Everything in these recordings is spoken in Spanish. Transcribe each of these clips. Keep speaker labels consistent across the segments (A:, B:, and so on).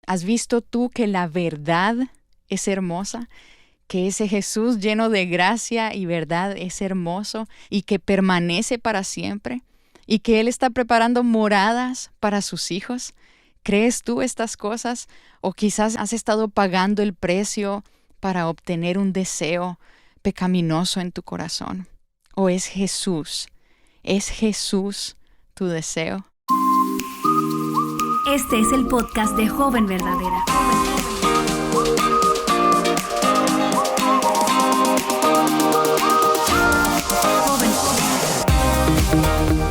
A: ¿Has visto tú que la verdad es hermosa? Que ese Jesús lleno de gracia y verdad es hermoso y que permanece para siempre y que Él está preparando moradas para sus hijos. ¿Crees tú estas cosas? ¿O quizás has estado pagando el precio para obtener un deseo pecaminoso en tu corazón? ¿O es Jesús tu deseo?
B: Este es el podcast de Joven Verdadera.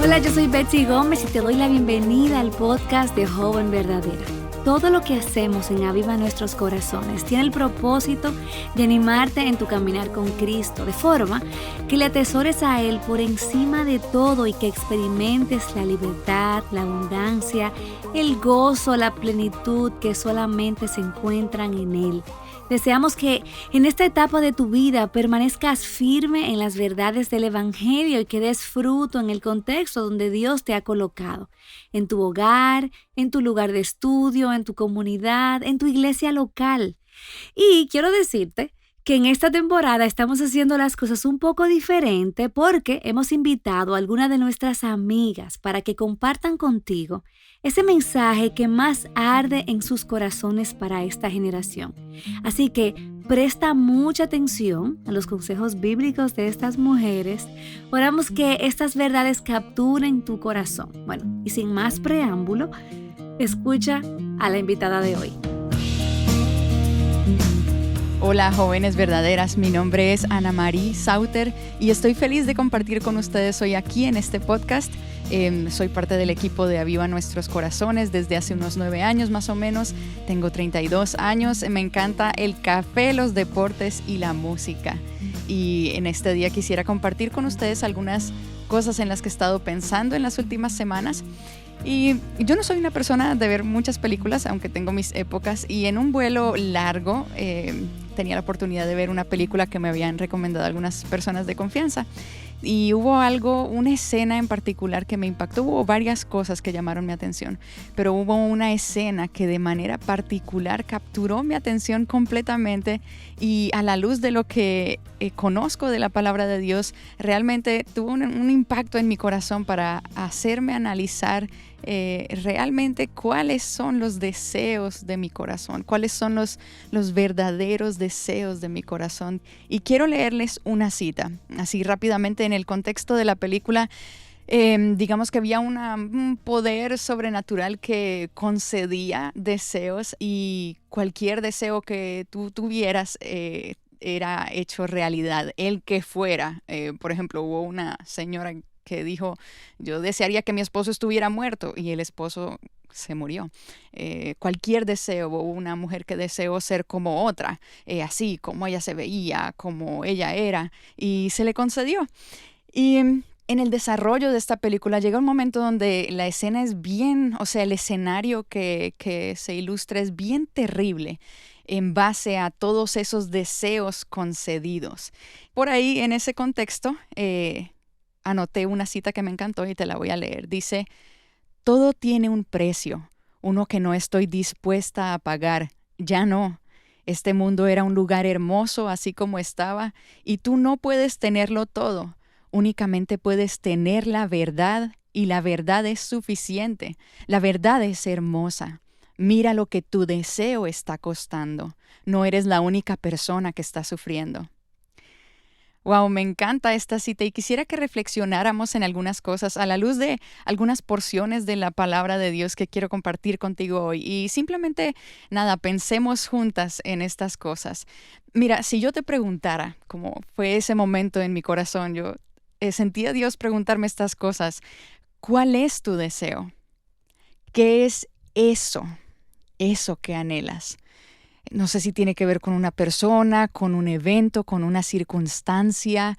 B: Hola, yo soy Betsy Gómez y te doy la bienvenida al podcast de Joven Verdadera. Todo lo que hacemos en Aviva Nuestros Corazones tiene el propósito de animarte en tu caminar con Cristo, de forma que le atesores a Él por encima de todo y que experimentes la libertad, la abundancia, el gozo, la plenitud que solamente se encuentran en Él. Deseamos que en esta etapa de tu vida permanezcas firme en las verdades del Evangelio y que des fruto en el contexto donde Dios te ha colocado, en tu hogar, en tu lugar de estudio, en tu comunidad, en tu iglesia local. Y quiero decirte que en esta temporada estamos haciendo las cosas un poco diferente porque hemos invitado a algunas de nuestras amigas para que compartan contigo ese mensaje que más arde en sus corazones para esta generación. Así que presta mucha atención a los consejos bíblicos de estas mujeres. Oramos que estas verdades capturen tu corazón. Bueno, y sin más preámbulo, escucha a la invitada de hoy.
A: Hola jóvenes verdaderas, mi nombre es Ana Marie Sauter y estoy feliz de compartir con ustedes hoy aquí en este podcast. Soy parte del equipo de Aviva Nuestros Corazones desde hace unos 9 años más o menos. Tengo 32 años, me encanta el café, los deportes y la música. Y en este día quisiera compartir con ustedes algunas cosas en las que he estado pensando en las últimas semanas. Y yo no soy una persona de ver muchas películas, aunque tengo mis épocas, y en un vuelo largo tenía la oportunidad de ver una película que me habían recomendado algunas personas de confianza. Y hubo una escena en particular que me impactó. Hubo varias cosas que llamaron mi atención, pero hubo una escena que de manera particular capturó mi atención completamente y a la luz de lo que conozco de la palabra de Dios, realmente tuvo un impacto en mi corazón para hacerme analizar realmente cuáles son los deseos de mi corazón, cuáles son los verdaderos deseos de mi corazón. Y quiero leerles una cita, así rápidamente en el contexto de la película. Digamos que había un poder sobrenatural que concedía deseos y cualquier deseo que tú tuvieras era hecho realidad, el que fuera. Por ejemplo, hubo una señora que dijo: yo desearía que mi esposo estuviera muerto, y el esposo se murió. Cualquier deseo. Hubo una mujer que deseó ser como otra, así como ella se veía, como ella era, y se le concedió. Y en el desarrollo de esta película llega un momento donde la escena es bien, o sea, el escenario que se ilustra es bien terrible en base a todos esos deseos concedidos. Por ahí, en ese contexto, anoté una cita que me encantó y te la voy a leer. Dice: todo tiene un precio, uno que no estoy dispuesta a pagar. Ya no. Este mundo era un lugar hermoso así como estaba, y tú no puedes tenerlo todo. Únicamente puedes tener la verdad, y la verdad es suficiente. La verdad es hermosa. Mira lo que tu deseo está costando. No eres la única persona que está sufriendo. Wow, me encanta esta cita y quisiera que reflexionáramos en algunas cosas a la luz de algunas porciones de la palabra de Dios que quiero compartir contigo hoy. Y simplemente, nada, pensemos juntas en estas cosas. Mira, si yo te preguntara, como fue ese momento en mi corazón, yo sentí a Dios preguntarme estas cosas: ¿cuál es tu deseo? ¿Qué es eso que anhelas? No sé si tiene que ver con una persona, con un evento, con una circunstancia,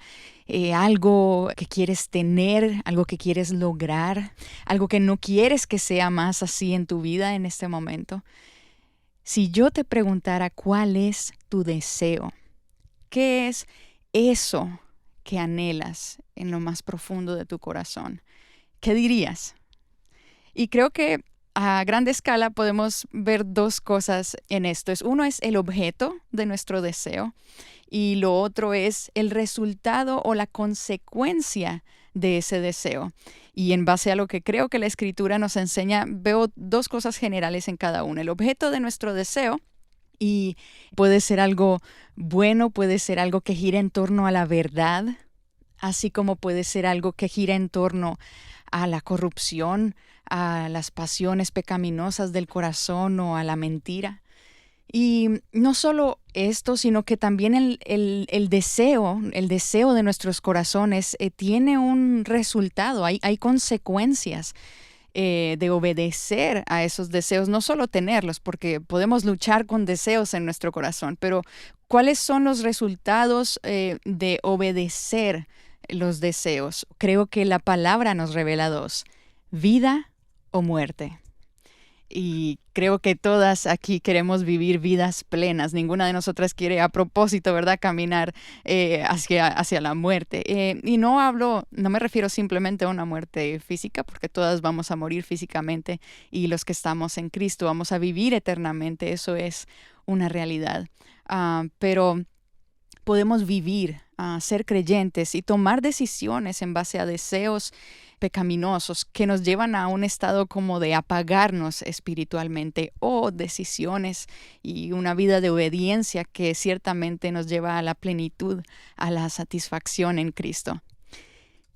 A: algo que quieres tener, algo que quieres lograr, algo que no quieres que sea más así en tu vida en este momento. Si yo te preguntara cuál es tu deseo, ¿qué es eso que anhelas en lo más profundo de tu corazón? ¿Qué dirías? Y creo que a grande escala podemos ver dos cosas en esto. Uno es el objeto de nuestro deseo y lo otro es el resultado o la consecuencia de ese deseo. Y en base a lo que creo que la Escritura nos enseña, veo dos cosas generales en cada uno. El objeto de nuestro deseo, y puede ser algo bueno, puede ser algo que gira en torno a la verdad, así como puede ser algo que gira en torno a la corrupción, a las pasiones pecaminosas del corazón o a la mentira. Y no solo esto, sino que también el deseo de nuestros corazones tiene un resultado, hay consecuencias de obedecer a esos deseos, no solo tenerlos, porque podemos luchar con deseos en nuestro corazón, pero ¿cuáles son los resultados de obedecer los deseos? Creo que la palabra nos revela dos: vida o muerte. Y creo que todas aquí queremos vivir vidas plenas. Ninguna de nosotras quiere a propósito, ¿verdad?, caminar hacia la muerte. Y no me refiero simplemente a una muerte física, porque todas vamos a morir físicamente y los que estamos en Cristo vamos a vivir eternamente. Eso es una realidad. Pero podemos vivir, ser creyentes y tomar decisiones en base a deseos pecaminosos que nos llevan a un estado como de apagarnos espiritualmente, o decisiones y una vida de obediencia que ciertamente nos lleva a la plenitud, a la satisfacción en Cristo.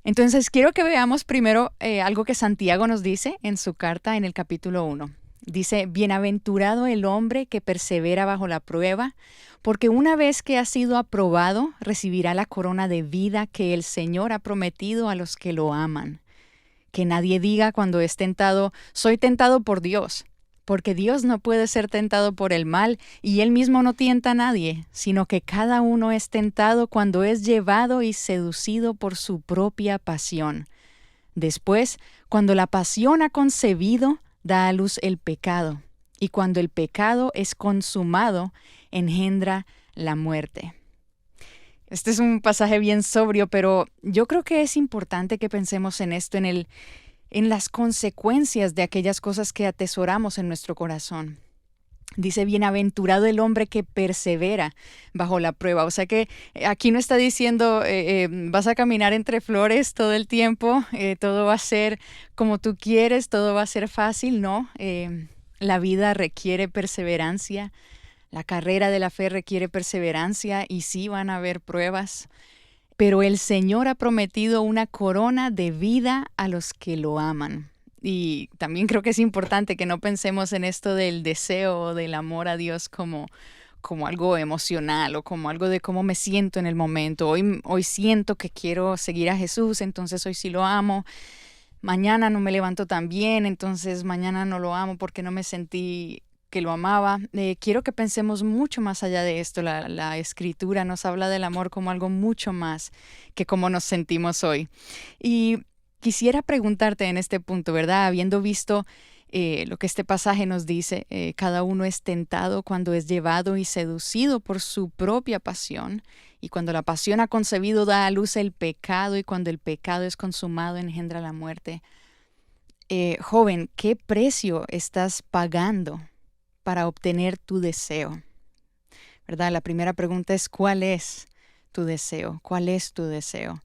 A: Entonces quiero que veamos primero algo que Santiago nos dice en su carta en el capítulo 1. Dice: bienaventurado el hombre que persevera bajo la prueba, porque una vez que ha sido aprobado, recibirá la corona de vida que el Señor ha prometido a los que lo aman. Que nadie diga cuando es tentado: soy tentado por Dios, porque Dios no puede ser tentado por el mal, y Él mismo no tienta a nadie, sino que cada uno es tentado cuando es llevado y seducido por su propia pasión. Después, cuando la pasión ha concebido, da a luz el pecado, y cuando el pecado es consumado, engendra la muerte. Este es un pasaje bien sobrio, pero yo creo que es importante que pensemos en esto, en las consecuencias de aquellas cosas que atesoramos en nuestro corazón. Dice: bienaventurado el hombre que persevera bajo la prueba. O sea que aquí no está diciendo vas a caminar entre flores todo el tiempo, todo va a ser como tú quieres, todo va a ser fácil. No, la vida requiere perseverancia. La carrera de la fe requiere perseverancia y sí van a haber pruebas, pero el Señor ha prometido una corona de vida a los que lo aman. Y también creo que es importante que no pensemos en esto del deseo o del amor a Dios como algo emocional o como algo de cómo me siento en el momento. Hoy siento que quiero seguir a Jesús, entonces hoy sí lo amo. Mañana no me levanto tan bien, entonces mañana no lo amo porque no me sentí que lo amaba. Quiero que pensemos mucho más allá de esto. La Escritura nos habla del amor como algo mucho más que cómo nos sentimos hoy. Y quisiera preguntarte en este punto, ¿verdad? Habiendo visto lo que este pasaje nos dice, cada uno es tentado cuando es llevado y seducido por su propia pasión, y cuando la pasión ha concebido da a luz el pecado, y cuando el pecado es consumado engendra la muerte. Joven, ¿qué precio estás pagando para obtener tu deseo? ¿Verdad? La primera pregunta es: ¿cuál es tu deseo? ¿Cuál es tu deseo?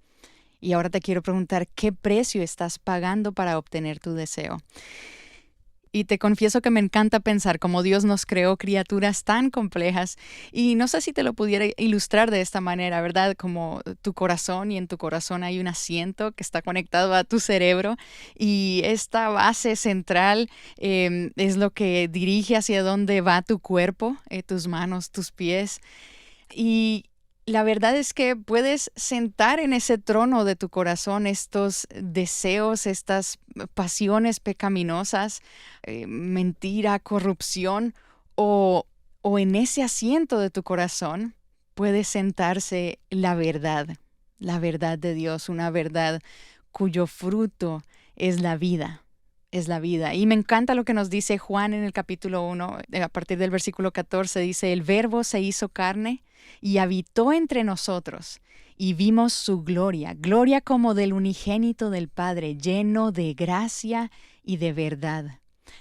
A: Y ahora te quiero preguntar: ¿qué precio estás pagando para obtener tu deseo? Y te confieso que me encanta pensar cómo Dios nos creó criaturas tan complejas, y no sé si te lo pudiera ilustrar de esta manera, ¿verdad? Como tu corazón, y en tu corazón hay un asiento que está conectado a tu cerebro, y esta base central es lo que dirige hacia dónde va tu cuerpo, tus manos, tus pies. Y la verdad es que puedes sentar en ese trono de tu corazón estos deseos, estas pasiones pecaminosas, mentira, corrupción, o en ese asiento de tu corazón puede sentarse la verdad de Dios, una verdad cuyo fruto es la vida. Es la vida. Y me encanta lo que nos dice Juan en el capítulo 1, a partir del versículo 14, dice: el Verbo se hizo carne y habitó entre nosotros, y vimos su gloria, gloria como del unigénito del Padre, lleno de gracia y de verdad.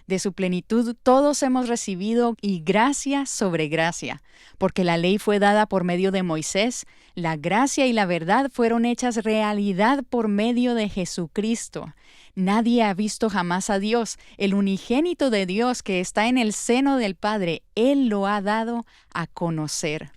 A: De su plenitud todos hemos recibido y gracia sobre gracia, porque la ley fue dada por medio de Moisés, la gracia y la verdad fueron hechas realidad por medio de Jesucristo. Nadie ha visto jamás a Dios, el unigénito de Dios que está en el seno del Padre, Él lo ha dado a conocer.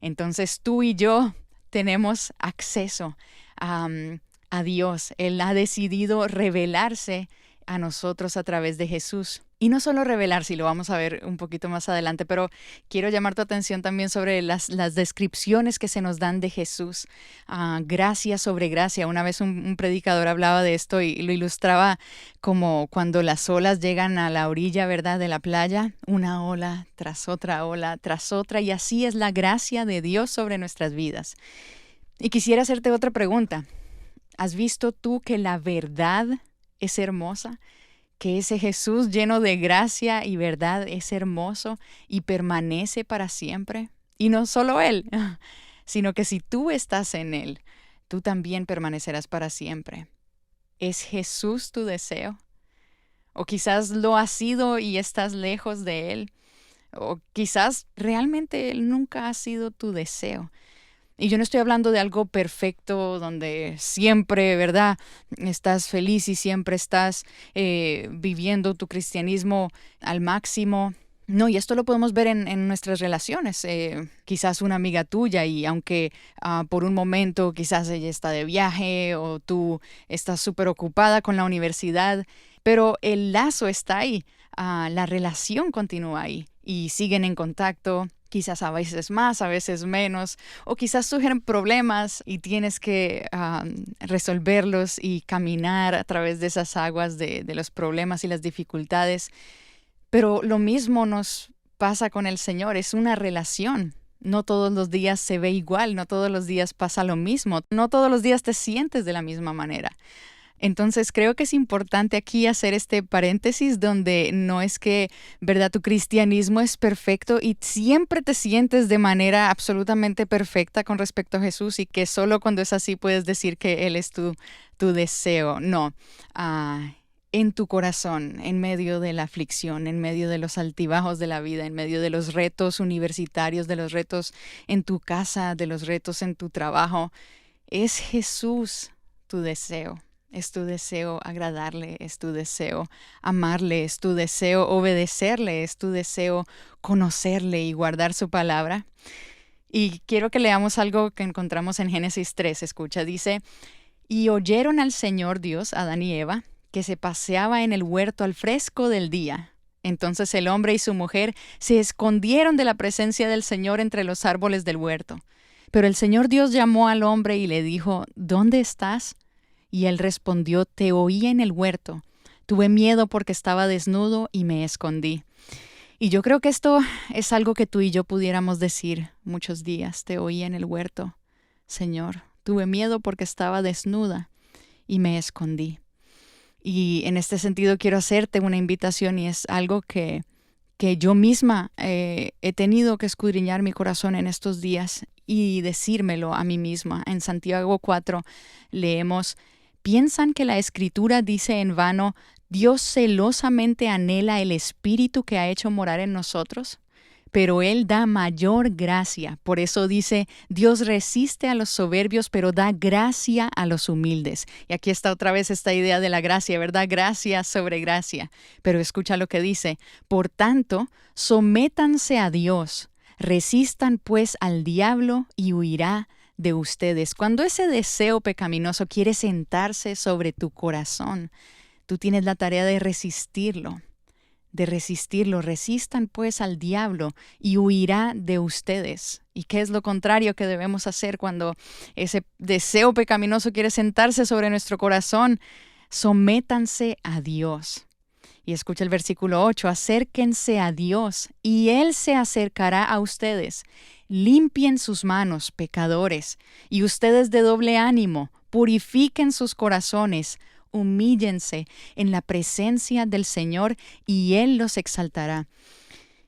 A: Entonces tú y yo tenemos acceso a Dios. Él ha decidido revelarse a nosotros a través de Jesús. Y no solo revelarse, y lo vamos a ver un poquito más adelante, pero quiero llamar tu atención también sobre las descripciones que se nos dan de Jesús. Gracia sobre gracia. Una vez un predicador hablaba de esto y lo ilustraba como cuando las olas llegan a la orilla, ¿verdad?, de la playa, una ola, tras otra, y así es la gracia de Dios sobre nuestras vidas. Y quisiera hacerte otra pregunta. ¿Has visto tú que la verdad es hermosa? Que ese Jesús lleno de gracia y verdad es hermoso y permanece para siempre. Y no solo Él, sino que si tú estás en Él, tú también permanecerás para siempre. ¿Es Jesús tu deseo? O quizás lo has sido y estás lejos de Él. O quizás realmente Él nunca ha sido tu deseo. Y yo no estoy hablando de algo perfecto donde siempre, ¿verdad?, estás feliz y siempre estás viviendo tu cristianismo al máximo. No, y esto lo podemos ver en nuestras relaciones. Quizás una amiga tuya y aunque por un momento quizás ella está de viaje o tú estás súper ocupada con la universidad, pero el lazo está ahí, la relación continúa ahí y siguen en contacto. Quizás a veces más, a veces menos, o quizás surgen problemas y tienes que resolverlos y caminar a través de esas aguas de los problemas y las dificultades. Pero lo mismo nos pasa con el Señor, es una relación. No todos los días se ve igual, no todos los días pasa lo mismo, no todos los días te sientes de la misma manera. Entonces creo que es importante aquí hacer este paréntesis donde no es que, ¿verdad?, tu cristianismo es perfecto y siempre te sientes de manera absolutamente perfecta con respecto a Jesús y que solo cuando es así puedes decir que Él es tu deseo. No, en tu corazón, en medio de la aflicción, en medio de los altibajos de la vida, en medio de los retos universitarios, de los retos en tu casa, de los retos en tu trabajo, es Jesús tu deseo. Es tu deseo agradarle, es tu deseo amarle, es tu deseo obedecerle, es tu deseo conocerle y guardar su palabra. Y quiero que leamos algo que encontramos en Génesis 3. Escucha, dice, y oyeron al Señor Dios, Adán y Eva, que se paseaba en el huerto al fresco del día. Entonces el hombre y su mujer se escondieron de la presencia del Señor entre los árboles del huerto. Pero el Señor Dios llamó al hombre y le dijo, ¿dónde estás? Y él respondió, te oí en el huerto. Tuve miedo porque estaba desnudo y me escondí. Y yo creo que esto es algo que tú y yo pudiéramos decir muchos días. Te oí en el huerto, Señor. Tuve miedo porque estaba desnuda y me escondí. Y en este sentido quiero hacerte una invitación y es algo que yo misma he tenido que escudriñar mi corazón en estos días y decírmelo a mí misma. En Santiago 4 leemos, ¿piensan que la Escritura dice en vano, Dios celosamente anhela el Espíritu que ha hecho morar en nosotros? Pero Él da mayor gracia. Por eso dice, Dios resiste a los soberbios, pero da gracia a los humildes. Y aquí está otra vez esta idea de la gracia, ¿verdad? Gracia sobre gracia. Pero escucha lo que dice, por tanto, sométanse a Dios, resistan pues al diablo y huirá de ustedes. Cuando ese deseo pecaminoso quiere sentarse sobre tu corazón, tú tienes la tarea de resistirlo. Resistan pues al diablo y huirá de ustedes. ¿Y qué es lo contrario que debemos hacer cuando ese deseo pecaminoso quiere sentarse sobre nuestro corazón? Sométanse a Dios. Y escucha el versículo 8, acérquense a Dios y Él se acercará a ustedes. Limpien sus manos, pecadores, y ustedes de doble ánimo, purifiquen sus corazones, humíllense en la presencia del Señor y Él los exaltará.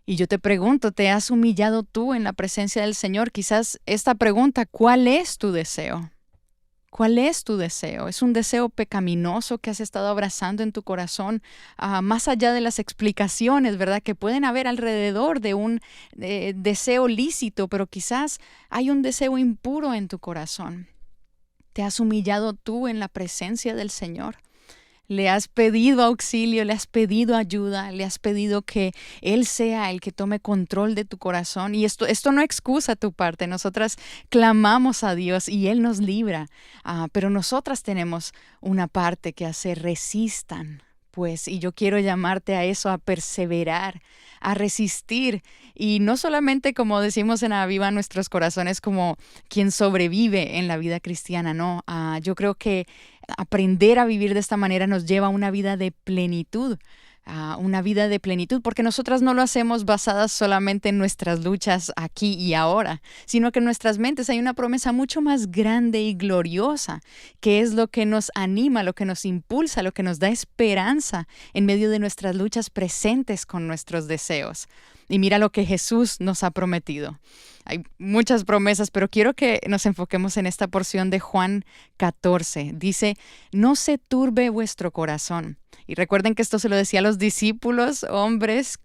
A: Y yo te pregunto, ¿te has humillado tú en la presencia del Señor? Quizás esta pregunta, ¿cuál es tu deseo? ¿Cuál es tu deseo? ¿Es un deseo pecaminoso que has estado abrazando en tu corazón, más allá de las explicaciones, ¿verdad? Que pueden haber alrededor de un deseo lícito, pero quizás hay un deseo impuro en tu corazón. ¿Te has humillado tú en la presencia del Señor? Le has pedido auxilio, le has pedido ayuda, le has pedido que Él sea el que tome control de tu corazón. Y esto no excusa tu parte. Nosotras clamamos a Dios y Él nos libra. Pero nosotras tenemos una parte que hacer. Resistan, pues. Y yo quiero llamarte a eso, a perseverar, a resistir. Y no solamente, como decimos en Aviva Nuestros Corazones, como quien sobrevive en la vida cristiana, no. Yo creo que aprender a vivir de esta manera nos lleva a una vida de plenitud, porque nosotras no lo hacemos basadas solamente en nuestras luchas aquí y ahora, sino que en nuestras mentes hay una promesa mucho más grande y gloriosa, que es lo que nos anima, lo que nos impulsa, lo que nos da esperanza en medio de nuestras luchas presentes con nuestros deseos. Y mira lo que Jesús nos ha prometido. Hay muchas promesas, pero quiero que nos enfoquemos en esta porción de Juan 14. Dice, no se turbe vuestro corazón. Y recuerden que esto se lo decía a los discípulos, hombres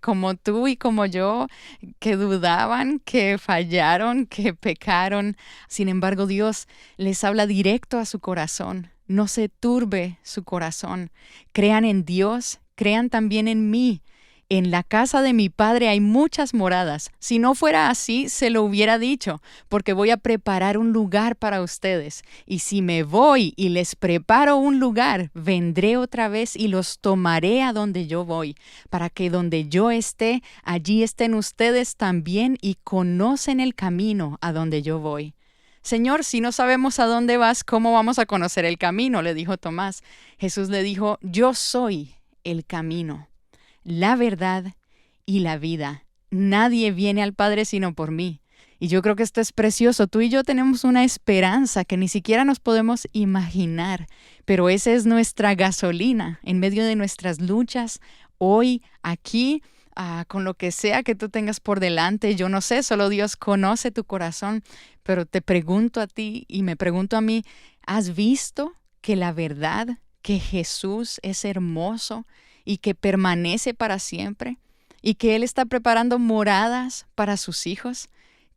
A: como tú y como yo, que dudaban, que fallaron, que pecaron. Sin embargo, Dios les habla directo a su corazón. No se turbe su corazón. Crean en Dios, crean también en mí. En la casa de mi Padre hay muchas moradas. Si no fuera así, se lo hubiera dicho, porque voy a preparar un lugar para ustedes. Y si me voy y les preparo un lugar, vendré otra vez y los tomaré a donde yo voy, para que donde yo esté, allí estén ustedes también y conocen el camino a donde yo voy. Señor, si no sabemos a dónde vas, ¿cómo vamos a conocer el camino?, le dijo Tomás. Jesús le dijo, yo soy el camino, la verdad y la vida. Nadie viene al Padre sino por mí. Y yo creo que esto es precioso. Tú y yo tenemos una esperanza que ni siquiera nos podemos imaginar, pero esa es nuestra gasolina en medio de nuestras luchas, hoy, aquí, con lo que sea que tú tengas por delante. Yo no sé, solo Dios conoce tu corazón, pero te pregunto a ti y me pregunto a mí, ¿has visto que la verdad, que Jesús es hermoso y que permanece para siempre, y que Él está preparando moradas para sus hijos?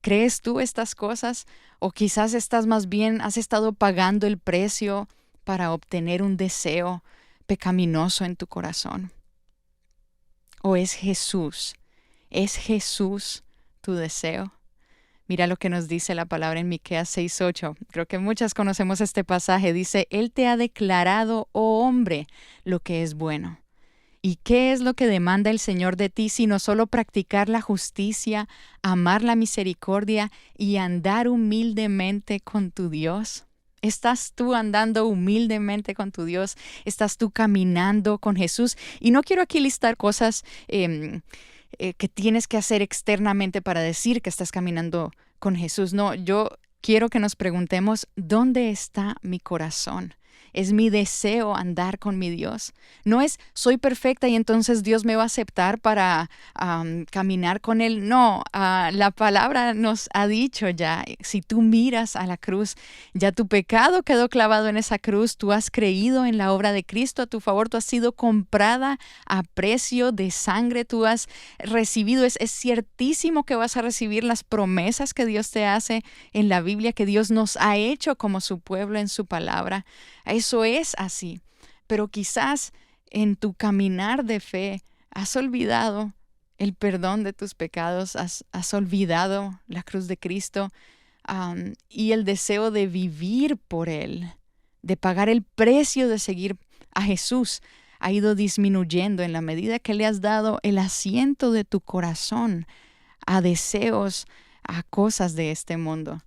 A: ¿Crees tú estas cosas? ¿O quizás has estado pagando el precio para obtener un deseo pecaminoso en tu corazón? ¿O es Jesús tu deseo? Mira lo que nos dice la palabra en Miqueas 6:8. Creo que muchas conocemos este pasaje. Dice, Él te ha declarado, oh hombre, lo que es bueno. ¿Y qué es lo que demanda el Señor de ti, sino solo practicar la justicia, amar la misericordia y andar humildemente con tu Dios? ¿Estás tú andando humildemente con tu Dios? ¿Estás tú caminando con Jesús? Y no quiero aquí listar cosas que tienes que hacer externamente para decir que estás caminando con Jesús. No, yo quiero que nos preguntemos, ¿dónde está mi corazón? Es mi deseo andar con mi Dios. No es soy perfecta y entonces Dios me va a aceptar para caminar con Él. No, la palabra nos ha dicho ya, si tú miras a la cruz, ya tu pecado quedó clavado en esa cruz, tú has creído en la obra de Cristo a tu favor, tú has sido comprada a precio de sangre, tú has recibido, es ciertísimo que vas a recibir las promesas que Dios te hace en la Biblia, que Dios nos ha hecho como su pueblo en su palabra. Eso es así, pero quizás en tu caminar de fe has olvidado el perdón de tus pecados, has olvidado la cruz de Cristo y el deseo de vivir por Él, de pagar el precio de seguir a Jesús, ha ido disminuyendo en la medida que le has dado el asiento de tu corazón a deseos, a cosas de este mundo.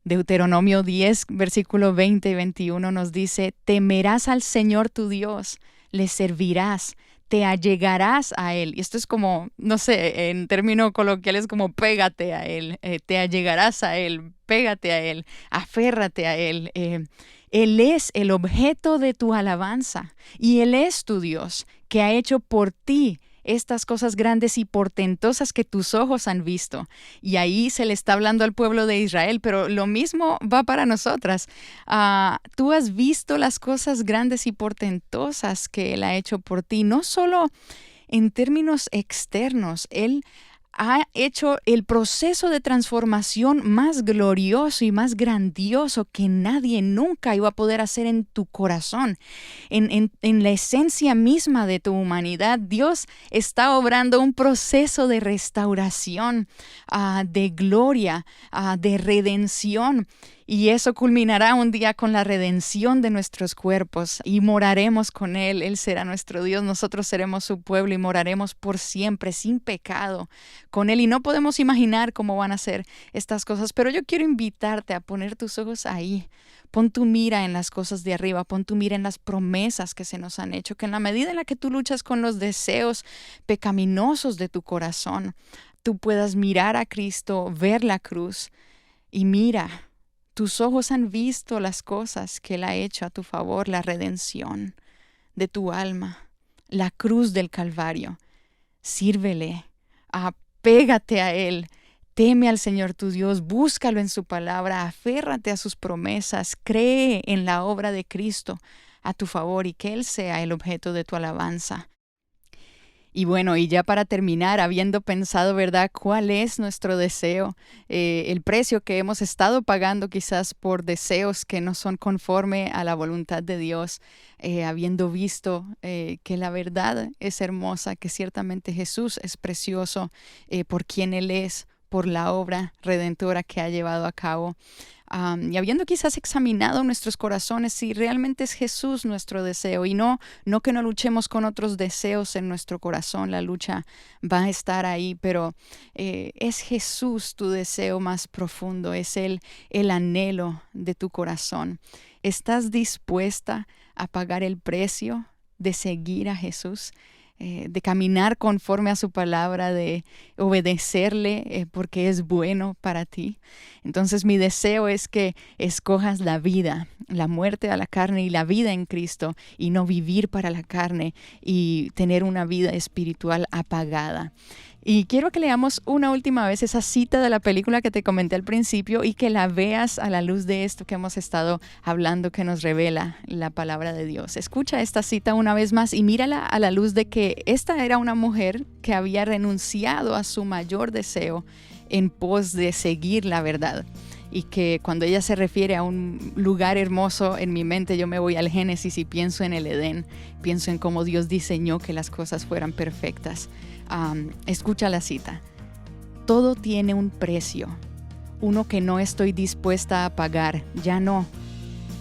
A: Deuteronomio 10, versículo 20 y 21 nos dice, temerás al Señor tu Dios, le servirás, te allegarás a Él. Y esto es como, no sé, en términos coloquiales como pégate a Él, te allegarás a Él, pégate a Él, aférrate a Él. Él es el objeto de tu alabanza y Él es tu Dios, que ha hecho por ti estas cosas grandes y portentosas que tus ojos han visto. Y ahí se le está hablando al pueblo de Israel, pero lo mismo va para nosotras. Tú has visto las cosas grandes y portentosas que Él ha hecho por ti, no solo en términos externos. Él ha hecho el proceso de transformación más glorioso y más grandioso que nadie nunca iba a poder hacer en tu corazón. En la esencia misma de tu humanidad, Dios está obrando un proceso de restauración, de gloria, de redención. Y eso culminará un día con la redención de nuestros cuerpos y moraremos con Él. Él será nuestro Dios, nosotros seremos su pueblo y moraremos por siempre, sin pecado, con Él. Y no podemos imaginar cómo van a ser estas cosas, pero yo quiero invitarte a poner tus ojos ahí. Pon tu mira en las cosas de arriba, pon tu mira en las promesas que se nos han hecho, que en la medida en la que tú luchas con los deseos pecaminosos de tu corazón, tú puedas mirar a Cristo, ver la cruz y mira. Tus ojos han visto las cosas que Él ha hecho a tu favor, la redención de tu alma, la cruz del Calvario. Sírvele, apégate a Él, teme al Señor tu Dios, búscalo en su palabra, aférrate a sus promesas, cree en la obra de Cristo a tu favor y que Él sea el objeto de tu alabanza. Y bueno, y ya para terminar, habiendo pensado, ¿verdad?, cuál es nuestro deseo, el precio que hemos estado pagando quizás por deseos que no son conforme a la voluntad de Dios, habiendo visto que la verdad es hermosa, que ciertamente Jesús es precioso por quien Él es, por la obra redentora que ha llevado a cabo. Y habiendo quizás examinado nuestros corazones si realmente es Jesús nuestro deseo y no que no luchemos con otros deseos en nuestro corazón, la lucha va a estar ahí, pero es Jesús tu deseo más profundo, es Él el anhelo de tu corazón. ¿Estás dispuesta a pagar el precio de seguir a Jesús? De caminar conforme a su palabra, de obedecerle porque es bueno para ti. Entonces mi deseo es que escojas la vida, la muerte a la carne y la vida en Cristo, y no vivir para la carne y tener una vida espiritual apagada. Y quiero que leamos una última vez esa cita de la película que te comenté al principio y que la veas a la luz de esto que hemos estado hablando, que nos revela la palabra de Dios. Escucha esta cita una vez más y mírala a la luz de que esta era una mujer que había renunciado a su mayor deseo en pos de seguir la verdad. Y que cuando ella se refiere a un lugar hermoso, en mi mente yo me voy al Génesis y pienso en el Edén, pienso en cómo Dios diseñó que las cosas fueran perfectas. Escucha la cita. Todo tiene un precio, uno que no estoy dispuesta a pagar, ya no.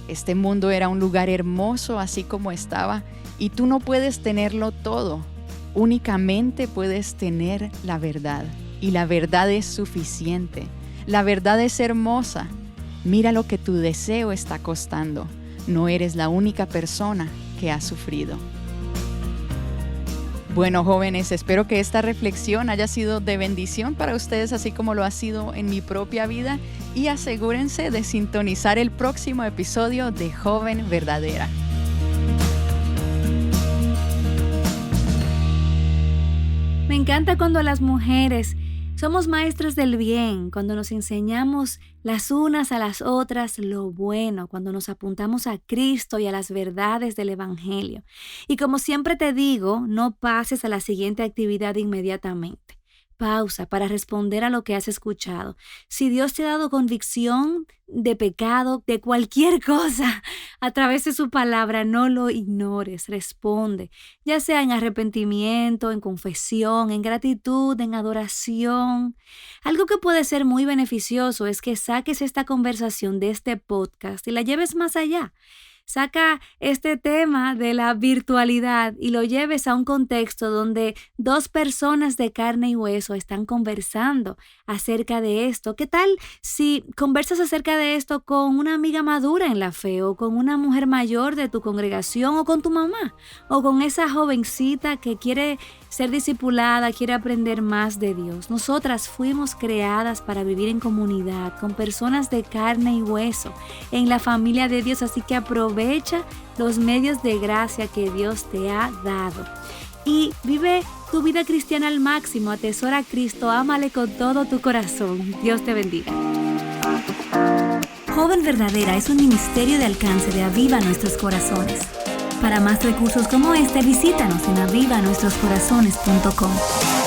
A: Este mundo era un lugar hermoso así como estaba, y tú no puedes tenerlo todo, únicamente puedes tener la verdad, y la verdad es suficiente. La verdad es hermosa. Mira lo que tu deseo está costando. No eres la única persona que ha sufrido. Bueno, jóvenes, espero que esta reflexión haya sido de bendición para ustedes, así como lo ha sido en mi propia vida. Y asegúrense de sintonizar el próximo episodio de Joven Verdadera.
B: Me encanta cuando las mujeres somos maestras del bien, cuando nos enseñamos las unas a las otras lo bueno, cuando nos apuntamos a Cristo y a las verdades del Evangelio. Y como siempre te digo, no pases a la siguiente actividad inmediatamente. Pausa para responder a lo que has escuchado. Si Dios te ha dado convicción de pecado, de cualquier cosa, a través de su palabra, no lo ignores, responde, ya sea en arrepentimiento, en confesión, en gratitud, en adoración. Algo que puede ser muy beneficioso es que saques esta conversación de este podcast y la lleves más allá. Saca este tema de la virtualidad y lo lleves a un contexto donde dos personas de carne y hueso están conversando acerca de esto. ¿Qué tal si conversas acerca de esto con una amiga madura en la fe, o con una mujer mayor de tu congregación, o con tu mamá, o con esa jovencita que quiere ser discipulada, quiere aprender más de Dios? Nosotras fuimos creadas para vivir en comunidad, con personas de carne y hueso, en la familia de Dios, así que aprovecha los medios de gracia que Dios te ha dado. y vive tu vida cristiana al máximo. Atesora a Cristo, ámale con todo tu corazón. Dios te bendiga. Joven Verdadera es un ministerio de alcance de Aviva Nuestros Corazones. Para más recursos como este, visítanos en avivanuestroscorazones.com.